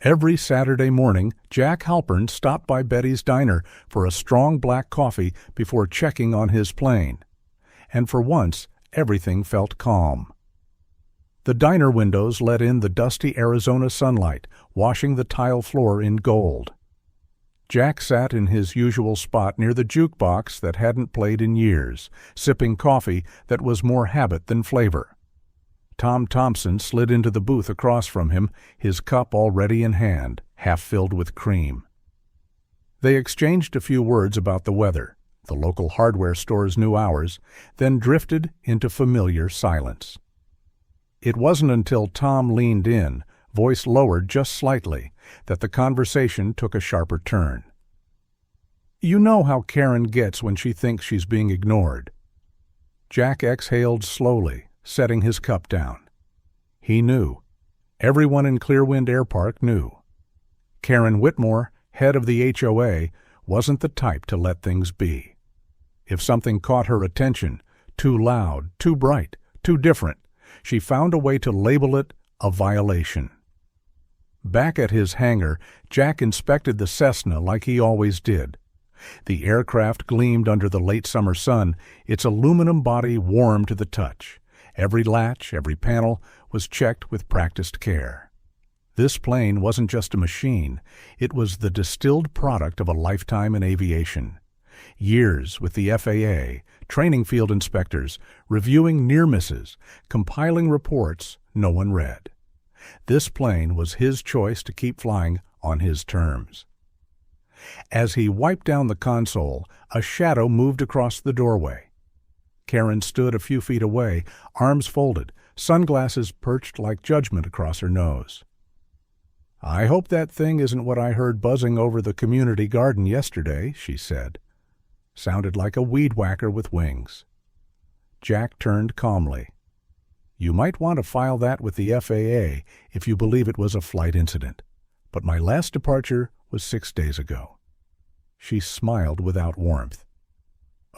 Every Saturday morning, Jack Halpern stopped by Betty's Diner for a strong black coffee before checking on his plane. And for once, everything felt calm. The diner windows let in the dusty Arizona sunlight, washing the tile floor in gold. Jack sat in his usual spot near the jukebox that hadn't played in years, sipping coffee that was more habit than flavor. Tom Thompson slid into the booth across from him, his cup already in hand, half filled with cream. They exchanged a few words about the weather, the local hardware store's new hours, then drifted into familiar silence. It wasn't until Tom leaned in, voice lowered just slightly, that the conversation took a sharper turn. "You know how Karen gets when she thinks she's being ignored." Jack exhaled slowly, setting his cup down. He knew. Everyone in Clearwind Air Park knew. Karen Whitmore, head of the HOA, wasn't the type to let things be. If something caught her attention, too loud, too bright, too different, she found a way to label it a violation. Back at his hangar, Jack inspected the Cessna like he always did. The aircraft gleamed under the late summer sun, its aluminum body warm to the touch. Every latch, every panel was checked with practiced care. This plane wasn't just a machine, it was the distilled product of a lifetime in aviation. Years with the FAA, training field inspectors, reviewing near misses, compiling reports no one read. This plane was his choice to keep flying on his terms. As he wiped down the console, a shadow moved across the doorway. Karen stood a few feet away, arms folded, sunglasses perched like judgment across her nose. "I hope that thing isn't what I heard buzzing over the community garden yesterday," she said. Sounded like a weed whacker with wings. Jack turned calmly. "You might want to file that with the FAA if you believe it was a flight incident. But my last departure was 6 days ago." She smiled without warmth.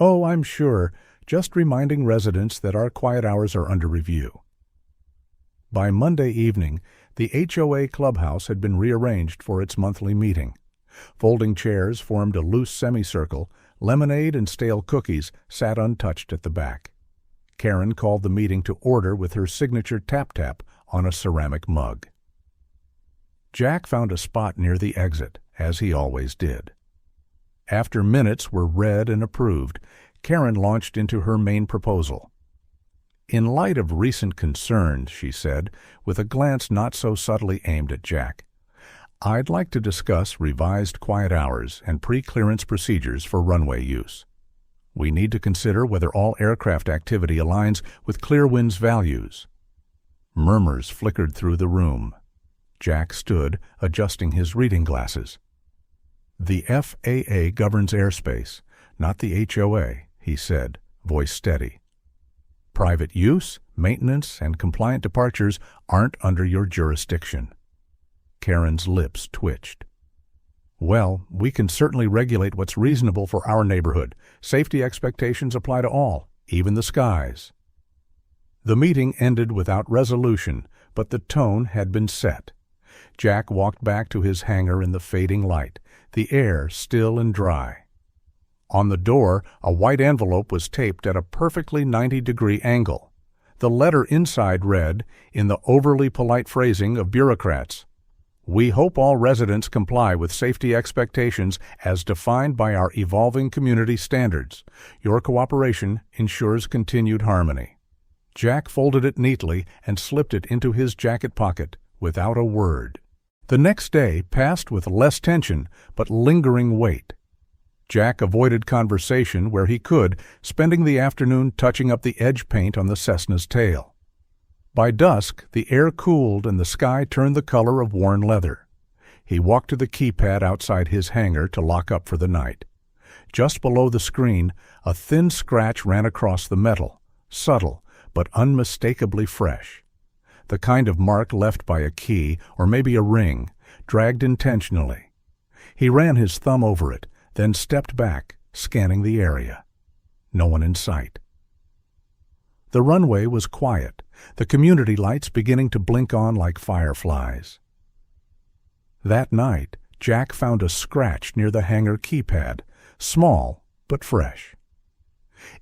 "Oh, I'm sure. Just reminding residents that our quiet hours are under review." By Monday evening, the HOA clubhouse had been rearranged for its monthly meeting. Folding chairs formed a loose semicircle. Lemonade and stale cookies sat untouched at the back. Karen called the meeting to order with her signature tap-tap on a ceramic mug. Jack found a spot near the exit, as he always did. After minutes were read and approved, Karen launched into her main proposal. "In light of recent concerns," she said, with a glance not so subtly aimed at Jack, "I'd like to discuss revised quiet hours and pre-clearance procedures for runway use. We need to consider whether all aircraft activity aligns with Clearwind's values." Murmurs flickered through the room. Jack stood, adjusting his reading glasses. "The FAA governs airspace, not the HOA," he said, voice steady. "Private use, maintenance, and compliant departures aren't under your jurisdiction." Karen's lips twitched. "Well, we can certainly regulate what's reasonable for our neighborhood. Safety expectations apply to all, even the skies." The meeting ended without resolution, but the tone had been set. Jack walked back to his hangar in the fading light, the air still and dry. On the door, a white envelope was taped at a perfectly 90-degree angle. The letter inside read, in the overly polite phrasing of bureaucrats, "We hope all residents comply with safety expectations as defined by our evolving community standards. Your cooperation ensures continued harmony." Jack folded it neatly and slipped it into his jacket pocket without a word. The next day passed with less tension but lingering weight. Jack avoided conversation where he could, spending the afternoon touching up the edge paint on the Cessna's tail. By dusk, the air cooled and the sky turned the color of worn leather. He walked to the keypad outside his hangar to lock up for the night. Just below the screen, a thin scratch ran across the metal, subtle but unmistakably fresh. The kind of mark left by a key, or maybe a ring, dragged intentionally. He ran his thumb over it, then stepped back, scanning the area. No one in sight. The runway was quiet, the community lights beginning to blink on like fireflies. That night, Jack found a scratch near the hangar keypad, small but fresh.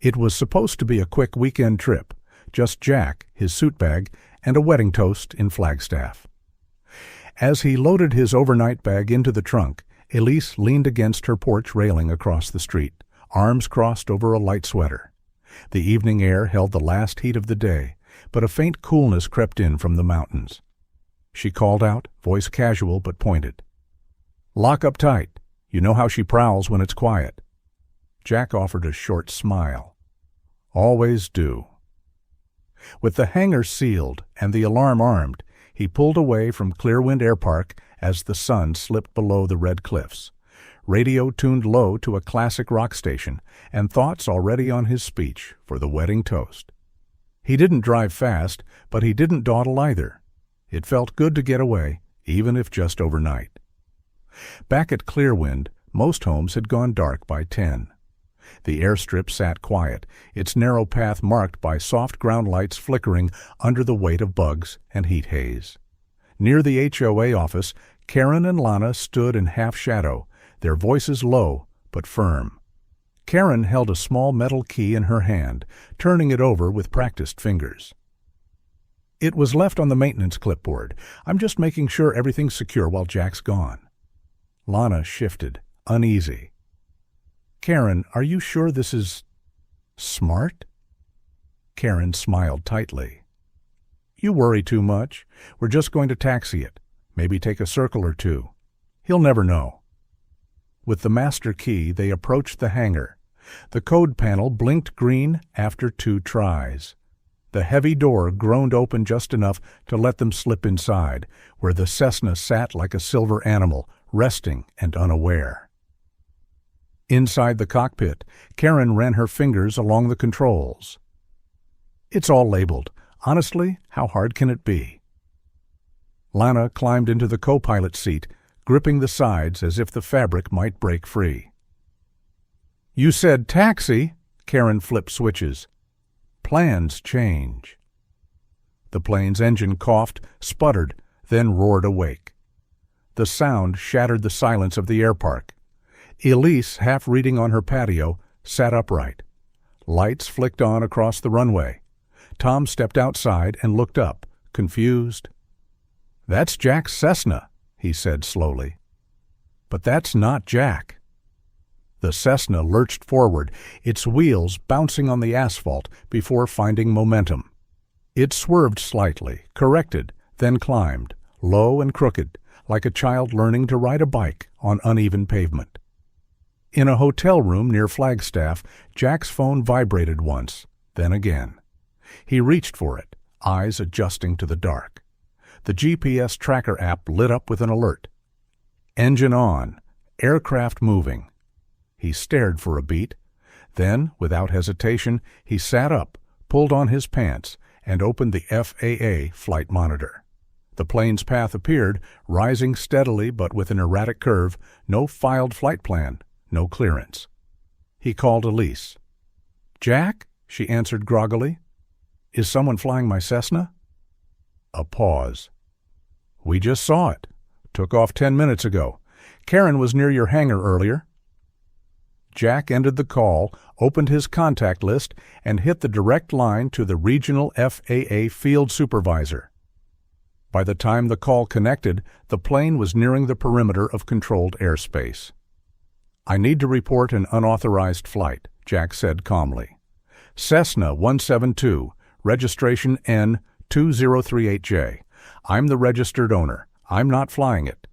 It was supposed to be a quick weekend trip, just Jack, his suit bag, and a wedding toast in Flagstaff. As he loaded his overnight bag into the trunk, Elise leaned against her porch railing across the street, arms crossed over a light sweater. The evening air held the last heat of the day, but a faint coolness crept in from the mountains. She called out, voice casual but pointed. "Lock up tight. You know how she prowls when it's quiet." Jack offered a short smile. "Always do." With the hangar sealed and the alarm armed, he pulled away from Clearwind Air Park as the sun slipped below the red cliffs. Radio tuned low to a classic rock station, and thoughts already on his speech for the wedding toast. He didn't drive fast, but he didn't dawdle either. It felt good to get away, even if just overnight. Back at Clearwind, most homes had gone dark by 10. The airstrip sat quiet, its narrow path marked by soft ground lights flickering under the weight of bugs and heat haze. Near the HOA office, Karen and Lana stood in half shadow, their voices low but firm. Karen held a small metal key in her hand, turning it over with practiced fingers. "It was left on the maintenance clipboard. I'm just making sure everything's secure while Jack's gone." Lana shifted, uneasy. "Karen, are you sure this is smart?" Karen smiled tightly. "You worry too much. We're just going to taxi it, maybe take a circle or two. He'll never know." With the master key, they approached the hangar. The code panel blinked green after 2 tries. The heavy door groaned open just enough to let them slip inside, where the Cessna sat like a silver animal, resting and unaware. Inside the cockpit, Karen ran her fingers along the controls. "It's all labeled. Honestly, how hard can it be?" Lana climbed into the co-pilot seat, gripping the sides as if the fabric might break free. "You said taxi," Karen flipped switches. "Plans change." The plane's engine coughed, sputtered, then roared awake. The sound shattered the silence of the air park. Elise, half reading on her patio, sat upright. Lights flicked on across the runway. Tom stepped outside and looked up, confused. "That's Jack's Cessna," he said slowly. "But that's not Jack." The Cessna lurched forward, its wheels bouncing on the asphalt before finding momentum. It swerved slightly, corrected, then climbed, low and crooked, like a child learning to ride a bike on uneven pavement. In a hotel room near Flagstaff, Jack's phone vibrated once, then again. He reached for it, eyes adjusting to the dark. The GPS tracker app lit up with an alert. Engine on, aircraft moving. He stared for a beat. Then, without hesitation, he sat up, pulled on his pants, and opened the FAA flight monitor. The plane's path appeared, rising steadily but with an erratic curve, no filed flight plan, no clearance. He called Elise. "Jack?" she answered groggily. "Is someone flying my Cessna?" A pause. "We just saw it. Took off 10 minutes ago. Karen was near your hangar earlier." Jack ended the call, opened his contact list, and hit the direct line to the regional FAA field supervisor. By the time the call connected, the plane was nearing the perimeter of controlled airspace. "I need to report an unauthorized flight," Jack said calmly. "Cessna 172, registration N2038J. I'm the registered owner. I'm not flying it."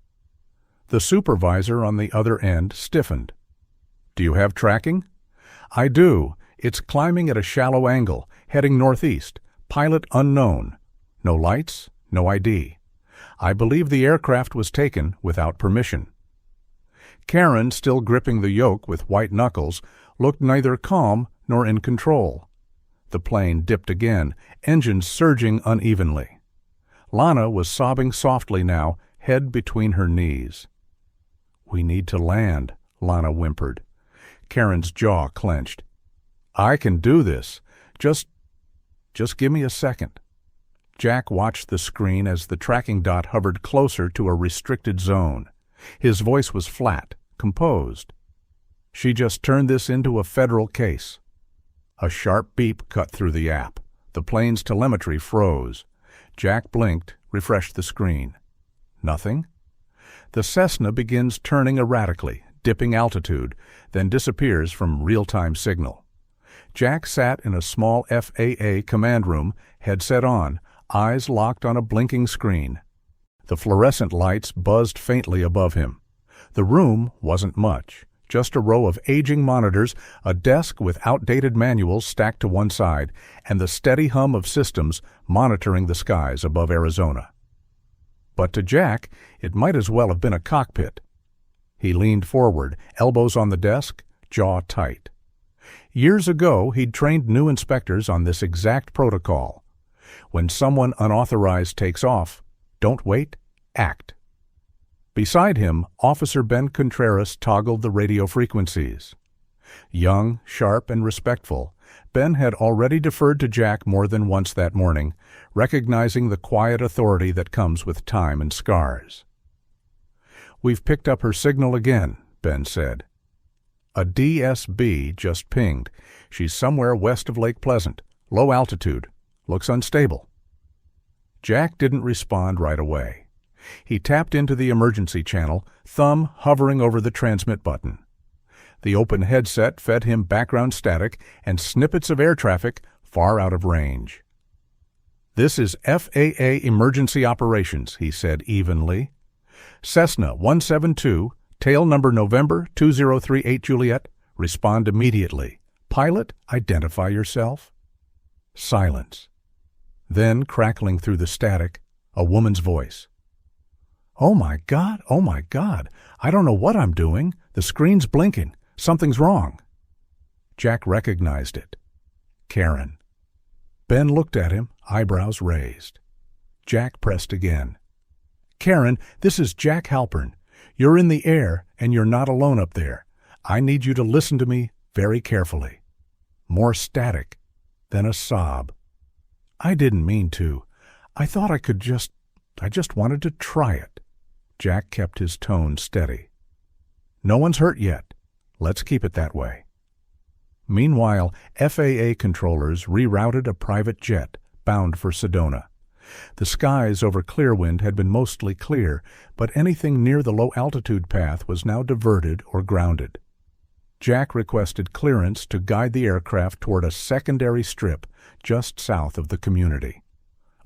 The supervisor on the other end stiffened. "Do you have tracking?" "I do. It's climbing at a shallow angle, heading northeast. Pilot unknown. No lights, no ID. I believe the aircraft was taken without permission." Karen, still gripping the yoke with white knuckles, looked neither calm nor in control. The plane dipped again, engines surging unevenly. Lana was sobbing softly now, head between her knees. "We need to land," Lana whimpered. Karen's jaw clenched. "I can do this. Just give me a second." Jack watched the screen as the tracking dot hovered closer to a restricted zone. His voice was flat, composed. "She just turned this into a federal case." A sharp beep cut through the app. The plane's telemetry froze. Jack blinked, refreshed the screen. Nothing. The Cessna begins turning erratically, dipping altitude, then disappears from real-time signal. Jack sat in a small FAA command room, headset on, eyes locked on a blinking screen. The fluorescent lights buzzed faintly above him. The room wasn't much, just a row of aging monitors, a desk with outdated manuals stacked to one side, and the steady hum of systems monitoring the skies above Arizona. But to Jack, it might as well have been a cockpit. He leaned forward, elbows on the desk, jaw tight. Years ago, he'd trained new inspectors on this exact protocol. When someone unauthorized takes off, don't wait, act. Beside him, Officer Ben Contreras toggled the radio frequencies. Young, sharp, and respectful, Ben had already deferred to Jack more than once that morning, recognizing the quiet authority that comes with time and scars. "We've picked up her signal again," Ben said. "A DSB just pinged. She's somewhere west of Lake Pleasant, low altitude. Looks unstable." Jack didn't respond right away. He tapped into the emergency channel, thumb hovering over the transmit button. The open headset fed him background static and snippets of air traffic far out of range. "This is FAA Emergency Operations," he said evenly. "Cessna 172, tail number November 2038 Juliet, respond immediately. Pilot, identify yourself." Silence. Then, crackling through the static, a woman's voice. Oh my God, I don't know what I'm doing. The screen's blinking. Something's wrong." Jack recognized it. Karen. Ben looked at him, eyebrows raised. Jack pressed again. "Karen, this is Jack Halpern. You're in the air, and you're not alone up there. I need you to listen to me very carefully." More static, then a sob. "I didn't mean to. I thought I just wanted to try it." Jack kept his tone steady. "No one's hurt yet. Let's keep it that way." Meanwhile, FAA controllers rerouted a private jet bound for Sedona. The skies over Clearwind had been mostly clear, but anything near the low-altitude path was now diverted or grounded. Jack requested clearance to guide the aircraft toward a secondary strip just south of the community,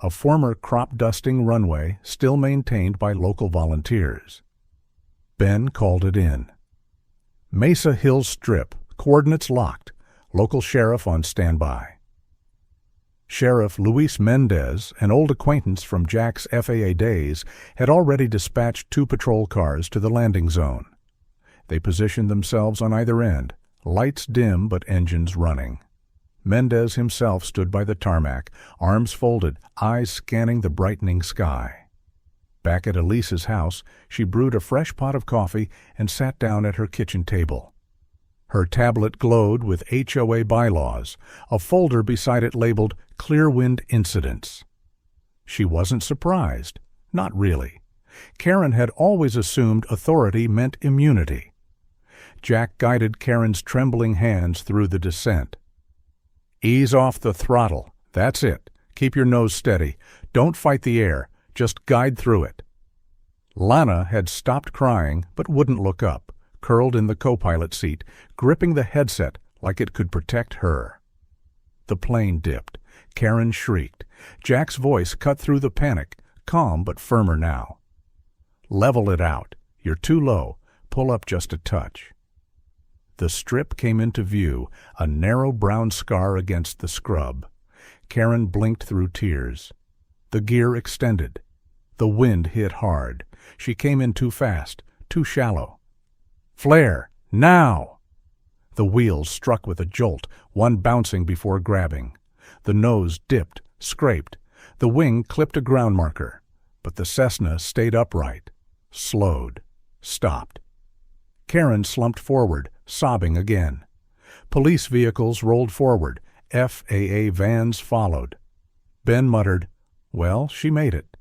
a former crop-dusting runway still maintained by local volunteers. Ben called it in. Mesa Hills Strip, coordinates locked, local sheriff on standby. Sheriff Luis Mendez, an old acquaintance from Jack's FAA days, had already dispatched 2 patrol cars to the landing zone. They positioned themselves on either end, lights dim but engines running. Mendez himself stood by the tarmac, arms folded, eyes scanning the brightening sky. Back at Elise's house, she brewed a fresh pot of coffee and sat down at her kitchen table. Her tablet glowed with HOA bylaws, a folder beside it labeled Clearwind Incidents. She wasn't surprised. Not really. Karen had always assumed authority meant immunity. Jack guided Karen's trembling hands through the descent. "Ease off the throttle. That's it. Keep your nose steady. Don't fight the air. Just guide through it." Lana had stopped crying but wouldn't look up, curled in the co-pilot seat, gripping the headset like it could protect her. The plane dipped. Karen shrieked. Jack's voice cut through the panic, calm but firmer now. "Level it out. You're too low. Pull up just a touch." The strip came into view, a narrow brown scar against the scrub. Karen blinked through tears. The gear extended. The wind hit hard. She came in too fast, too shallow. "Flare! Now!" The wheels struck with a jolt, one bouncing before grabbing. The nose dipped, scraped. The wing clipped a ground marker. But the Cessna stayed upright, slowed, stopped. Karen slumped forward, sobbing again. Police vehicles rolled forward. FAA vans followed. Ben muttered, Well, she made it.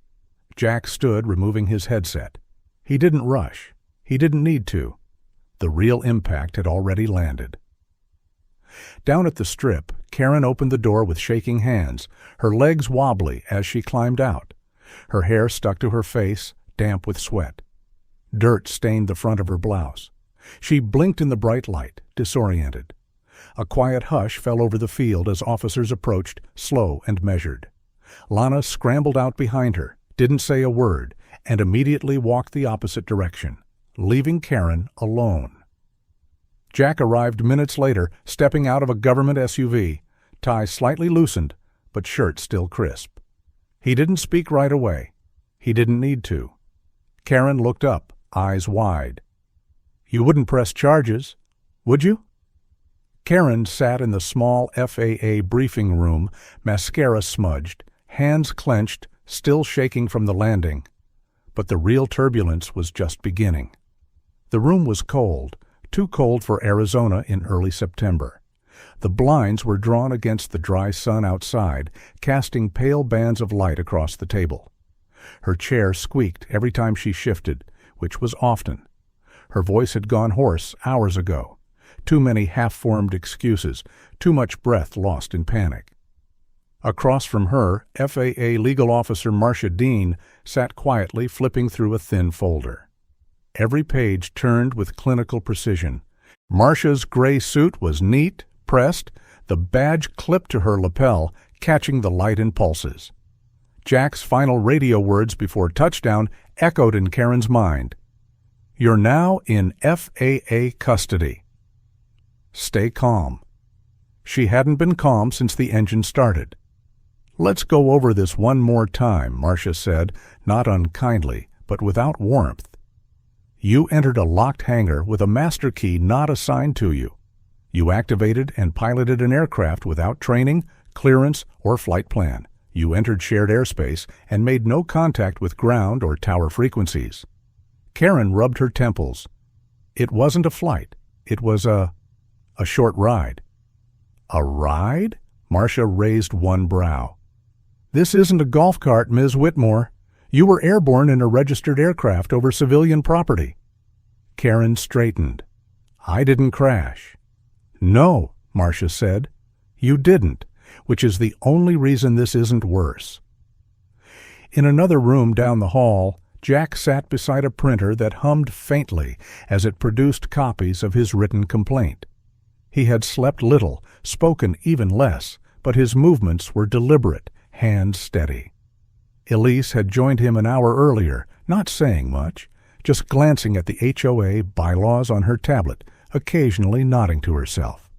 Jack stood, removing his headset. He didn't rush. He didn't need to. The real impact had already landed. Down at the strip, Karen opened the door with shaking hands, her legs wobbly as she climbed out. Her hair stuck to her face, damp with sweat. Dirt stained the front of her blouse. She blinked in the bright light, disoriented. A quiet hush fell over the field as officers approached, slow and measured. Lana scrambled out behind her, didn't say a word, and immediately walked the opposite direction, leaving Karen alone. Jack arrived minutes later, stepping out of a government SUV, tie slightly loosened, but shirt still crisp. He didn't speak right away. He didn't need to. Karen looked up, eyes wide. "You wouldn't press charges, would you?" Karen sat in the small FAA briefing room, mascara smudged, hands clenched, still shaking from the landing. But the real turbulence was just beginning. The room was cold, too cold for Arizona in early September. The blinds were drawn against the dry sun outside, casting pale bands of light across the table. Her chair squeaked every time she shifted, which was often. Her voice had gone hoarse hours ago. Too many half-formed excuses, too much breath lost in panic. Across from her, FAA legal officer Marcia Dean sat quietly flipping through a thin folder. Every page turned with clinical precision. Marcia's gray suit was neat, pressed, the badge clipped to her lapel, catching the light and pulses. Jack's final radio words before touchdown echoed in Karen's mind. "You're now in FAA custody. Stay calm." She hadn't been calm since the engine started. "Let's go over this one more time," Marcia said, not unkindly, but without warmth. "You entered a locked hangar with a master key not assigned to you. You activated and piloted an aircraft without training, clearance, or flight plan. You entered shared airspace and made no contact with ground or tower frequencies." Karen rubbed her temples. "It wasn't a flight. It was a short ride." "A ride?" Marcia raised one brow. "This isn't a golf cart, Ms. Whitmore. You were airborne in a registered aircraft over civilian property." Karen straightened. "I didn't crash." "No," Marcia said. "You didn't, which is the only reason this isn't worse." In another room down the hall, Jack sat beside a printer that hummed faintly as it produced copies of his written complaint. He had slept little, spoken even less, but his movements were deliberate, hands steady. Elise had joined him an hour earlier, not saying much, just glancing at the HOA bylaws on her tablet, occasionally nodding to herself.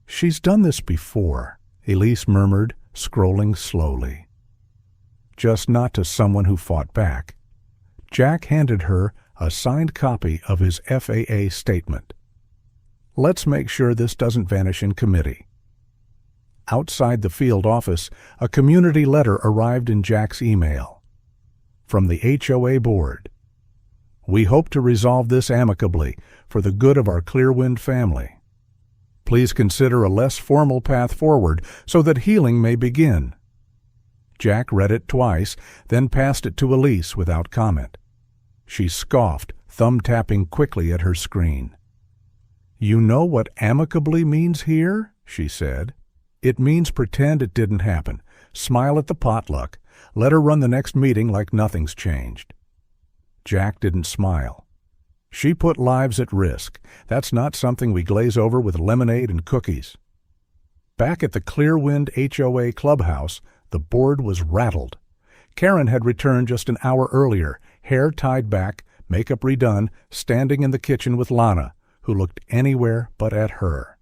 "She's done this before," Elise murmured, scrolling slowly. "Just not to someone who fought back." Jack handed her a signed copy of his FAA statement. "Let's make sure this doesn't vanish in committee." Outside the field office, a community letter arrived in Jack's email. From the HOA board. "We hope to resolve this amicably for the good of our Clearwind family. Please consider a less formal path forward so that healing may begin." Jack read it twice, then passed it to Elise without comment. She scoffed, thumb-tapping quickly at her screen. "You know what amicably means here?" she said. "It means pretend it didn't happen. Smile at the potluck. Let her run the next meeting like nothing's changed." Jack didn't smile. "She put lives at risk. That's not something we glaze over with lemonade and cookies." Back at the Clearwind HOA clubhouse, the board was rattled. Karen had returned just an hour earlier, hair tied back, makeup redone, standing in the kitchen with Lana, who looked anywhere but at her.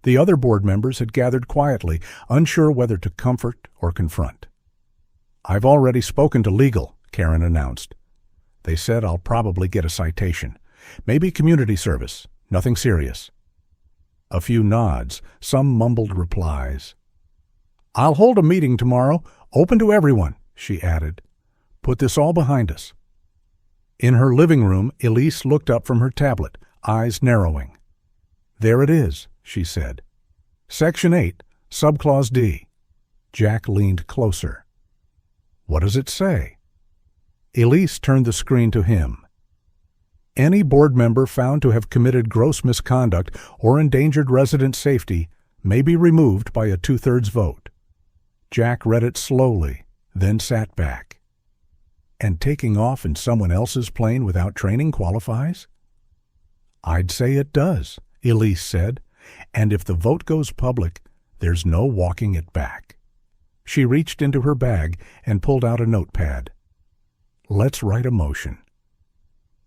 The other board members had gathered quietly, unsure whether to comfort or confront. "I've already spoken to legal," Karen announced. "They said I'll probably get a citation. Maybe community service. Nothing serious." A few nods, some mumbled replies. "I'll hold a meeting tomorrow, open to everyone," she added. "Put this all behind us." In her living room, Elise looked up from her tablet, eyes narrowing. "There it is," she said. "Section 8, Subclause D." Jack leaned closer. What does it say? Elise turned the screen to him. Any board member found to have committed gross misconduct or endangered resident safety may be removed by a 2/3 vote. Jack read it slowly, then sat back. And taking off in someone else's plane without training qualifies? I'd say it does, Elise said, and if the vote goes public, there's no walking it back. She reached into her bag and pulled out a notepad. Let's write a motion.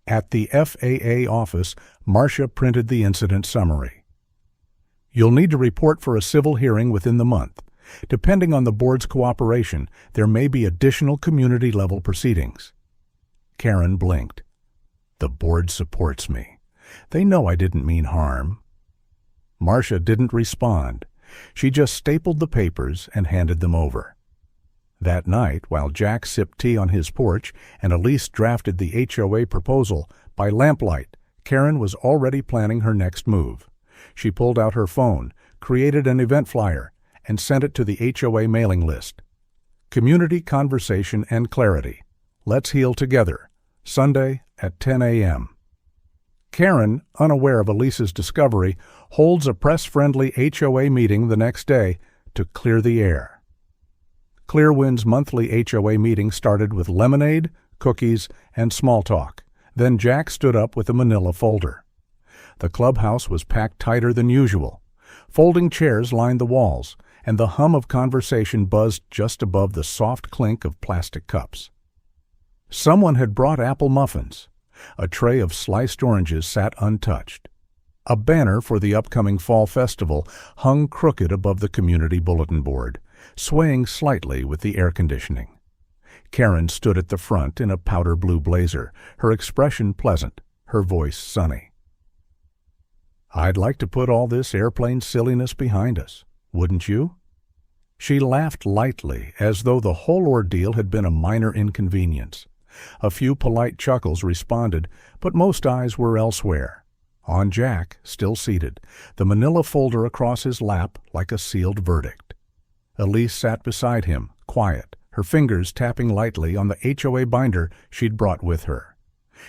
At the FAA office, Marcia printed the incident summary. You'll need to report for a civil hearing within the month. Depending on the board's cooperation, there may be additional community-level proceedings. Karen blinked. The board supports me. They know I didn't mean harm. Marcia didn't respond. She just stapled the papers and handed them over. That night, while Jack sipped tea on his porch and Elise drafted the HOA proposal, by lamplight, Karen was already planning her next move. She pulled out her phone, created an event flyer, and sent it to the HOA mailing list. Community Conversation and Clarity. Let's Heal Together. Sunday at 10 a.m. Karen, unaware of Elise's discovery, holds a press-friendly HOA meeting the next day to clear the air. Clearwind's monthly HOA meeting started with lemonade, cookies, and small talk. Then Jack stood up with a manila folder. The clubhouse was packed tighter than usual. Folding chairs lined the walls, and the hum of conversation buzzed just above the soft clink of plastic cups. Someone had brought apple muffins. A tray of sliced oranges sat untouched. A banner for the upcoming fall festival hung crooked above the community bulletin board, swaying slightly with the air conditioning. Karen stood at the front in a powder blue blazer, her expression pleasant, her voice sunny. I'd like to put all this airplane silliness behind us, wouldn't you? She laughed lightly, as though the whole ordeal had been a minor inconvenience. A few polite chuckles responded, but most eyes were elsewhere. On Jack, still seated, the manila folder across his lap like a sealed verdict. Elise sat beside him, quiet, her fingers tapping lightly on the HOA binder she'd brought with her.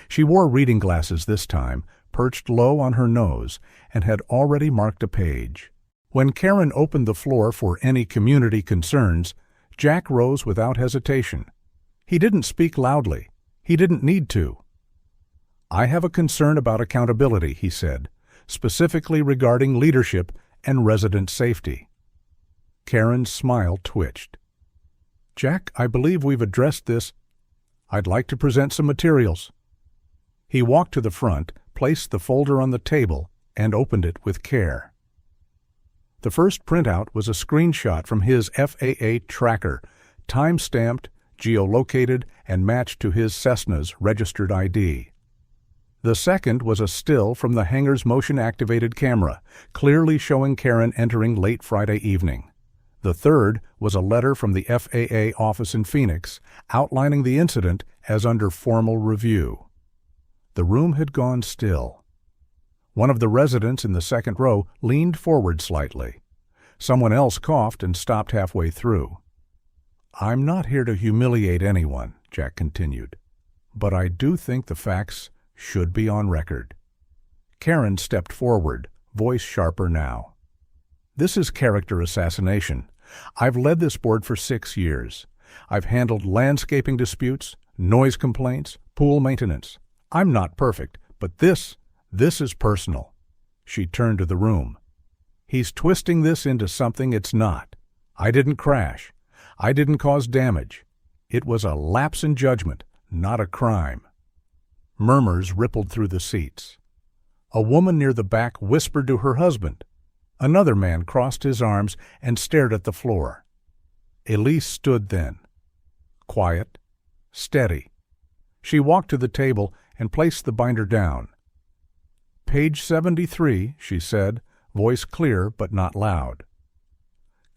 She wore reading glasses this time, perched low on her nose, and had already marked a page. When Karen opened the floor for any community concerns, Jack rose without hesitation. He didn't speak loudly. He didn't need to. I have a concern about accountability, he said, specifically regarding leadership and resident safety. Karen's smile twitched. Jack, I believe we've addressed this. I'd like to present some materials. He walked to the front, placed the folder on the table, and opened it with care. The first printout was a screenshot from his FAA tracker, time-stamped, geolocated, and matched to his Cessna's registered ID. The second was a still from the hangar's motion-activated camera, clearly showing Karen entering late Friday evening. The third was a letter from the FAA office in Phoenix, outlining the incident as under formal review. The room had gone still. One of the residents in the second row leaned forward slightly. Someone else coughed and stopped halfway through. I'm not here to humiliate anyone, Jack continued, but I do think the facts should be on record. Karen stepped forward, voice sharper now. This is character assassination. I've led this board for 6 years. I've handled landscaping disputes, noise complaints, pool maintenance. I'm not perfect, but this is personal. She turned to the room. He's twisting this into something it's not. I didn't crash. I didn't cause damage. It was a lapse in judgment, not a crime. Murmurs rippled through the seats. A woman near the back whispered to her husband. Another man crossed his arms and stared at the floor. Elise stood then. Quiet, steady. She walked to the table and placed the binder down. Page 73, she said, voice clear but not loud.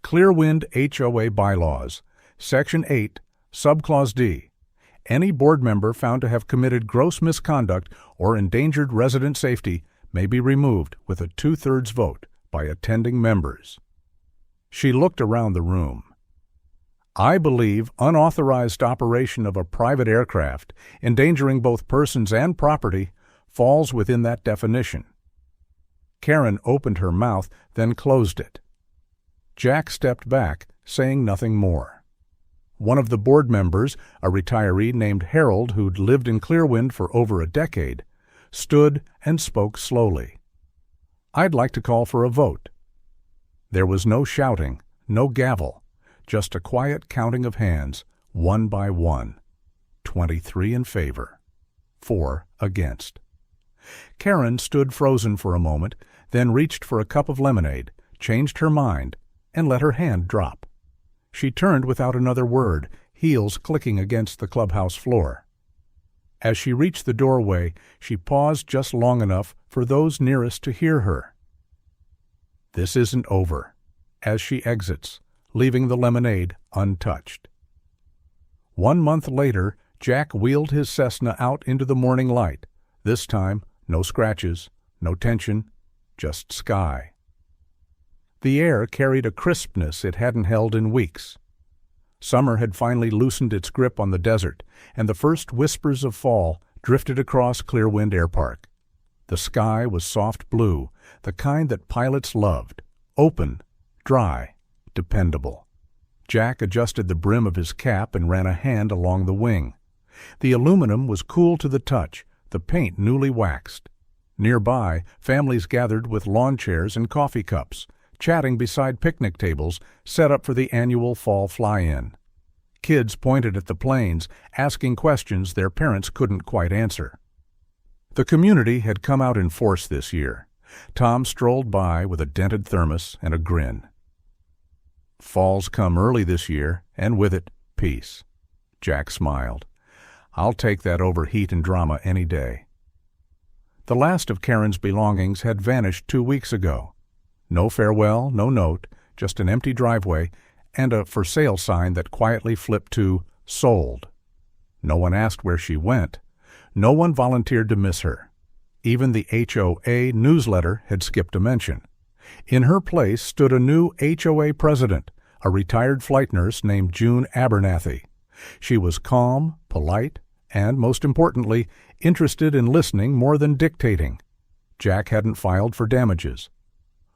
Clearwind HOA Bylaws, Section 8, Subclause D. Any board member found to have committed gross misconduct or endangered resident safety may be removed with a 2/3 vote by attending members. She looked around the room. I believe unauthorized operation of a private aircraft, endangering both persons and property, falls within that definition. Karen opened her mouth, then closed it. Jack stepped back, saying nothing more. One of the board members, a retiree named Harold who'd lived in Clearwind for over a decade, stood and spoke slowly. I'd like to call for a vote. There was no shouting, no gavel, just a quiet counting of hands, one by one. 23 in favor, 4 against. Karen stood frozen for a moment, then reached for a cup of lemonade, changed her mind, and let her hand drop. She turned without another word, heels clicking against the clubhouse floor. As she reached the doorway, she paused just long enough for those nearest to hear her. This isn't over, as she exits, leaving the lemonade untouched. 1 month later, Jack wheeled his Cessna out into the morning light. This time, no scratches, no tension, just sky. The air carried a crispness it hadn't held in weeks. Summer had finally loosened its grip on the desert, and the first whispers of fall drifted across Clearwind Air Park. The sky was soft blue, the kind that pilots loved, open, dry, dependable. Jack adjusted the brim of his cap and ran a hand along the wing. The aluminum was cool to the touch, the paint newly waxed. Nearby, families gathered with lawn chairs and coffee cups, chatting beside picnic tables set up for the annual fall fly-in. Kids pointed at the planes, asking questions their parents couldn't quite answer. The community had come out in force this year. Tom strolled by with a dented thermos and a grin. Fall's come early this year, and with it, peace. Jack smiled. I'll take that over heat and drama any day. The last of Karen's belongings had vanished 2 weeks ago. No farewell, no note, just an empty driveway and a for sale sign that quietly flipped to sold. No one asked where she went. No one volunteered to miss her. Even the HOA newsletter had skipped a mention. In her place stood a new HOA president, a retired flight nurse named June Abernathy. She was calm, polite, and, most importantly, interested in listening more than dictating. Jack hadn't filed for damages.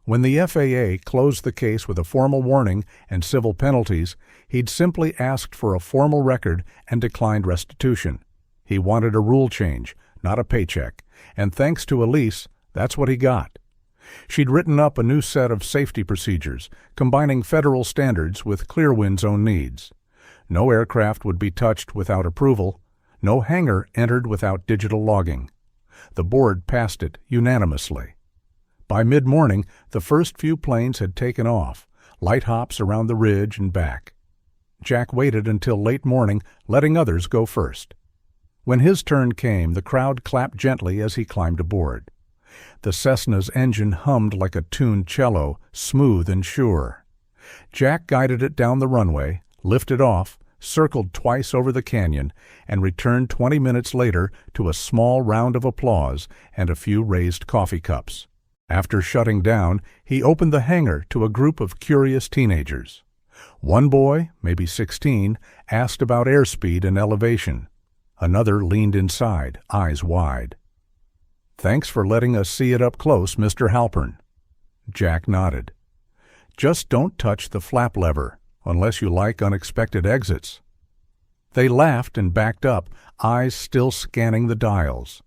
When the FAA closed the case with a formal warning and civil penalties, he'd simply asked for a formal record and declined restitution. He wanted a rule change, not a paycheck, and thanks to Elise, that's what he got. She'd written up a new set of safety procedures, combining federal standards with Clearwind's own needs. No aircraft would be touched without approval. No hangar entered without digital logging. The board passed it unanimously. By mid-morning, the first few planes had taken off, light hops around the ridge and back. Jack waited until late morning, letting others go first. When his turn came, the crowd clapped gently as he climbed aboard. The Cessna's engine hummed like a tuned cello, smooth and sure. Jack guided it down the runway, lifted off, circled twice over the canyon, and returned 20 minutes later to a small round of applause and a few raised coffee cups. After shutting down, he opened the hangar to a group of curious teenagers. One boy, maybe 16, asked about airspeed and elevation. Another leaned inside, eyes wide. "Thanks for letting us see it up close, Mr. Halpern." Jack nodded. "Just don't touch the flap lever, unless you like unexpected exits." They laughed and backed up, eyes still scanning the dials.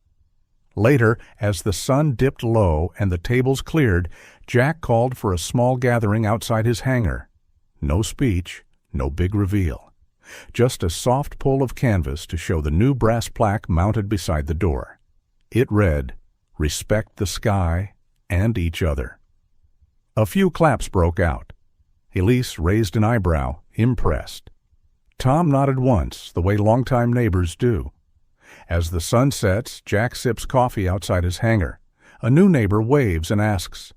Later, as the sun dipped low and the tables cleared, Jack called for a small gathering outside his hangar. No speech, no big reveal. Just a soft pull of canvas to show the new brass plaque mounted beside the door. It read, "Respect the sky and each other." A few claps broke out. Elise raised an eyebrow, impressed. Tom nodded once, the way longtime neighbors do. As the sun sets, Jack sips coffee outside his hangar. A new neighbor waves and asks,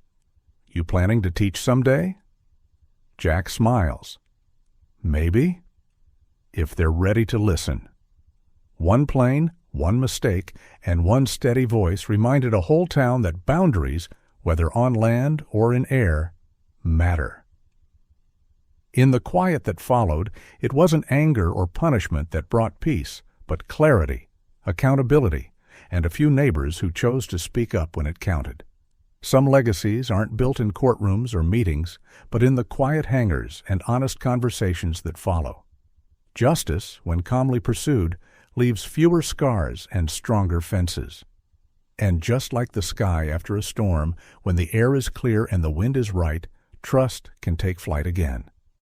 "You planning to teach someday?" Jack smiles. "Maybe, if they're ready to listen." One plane, one mistake, and one steady voice reminded a whole town that boundaries, whether on land or in air, matter. In the quiet that followed, it wasn't anger or punishment that brought peace, but clarity, accountability, and a few neighbors who chose to speak up when it counted. Some legacies aren't built in courtrooms or meetings, but in the quiet hangars and honest conversations that follow. Justice, when calmly pursued, leaves fewer scars and stronger fences. And just like the sky after a storm, when the air is clear and the wind is right, trust can take flight again.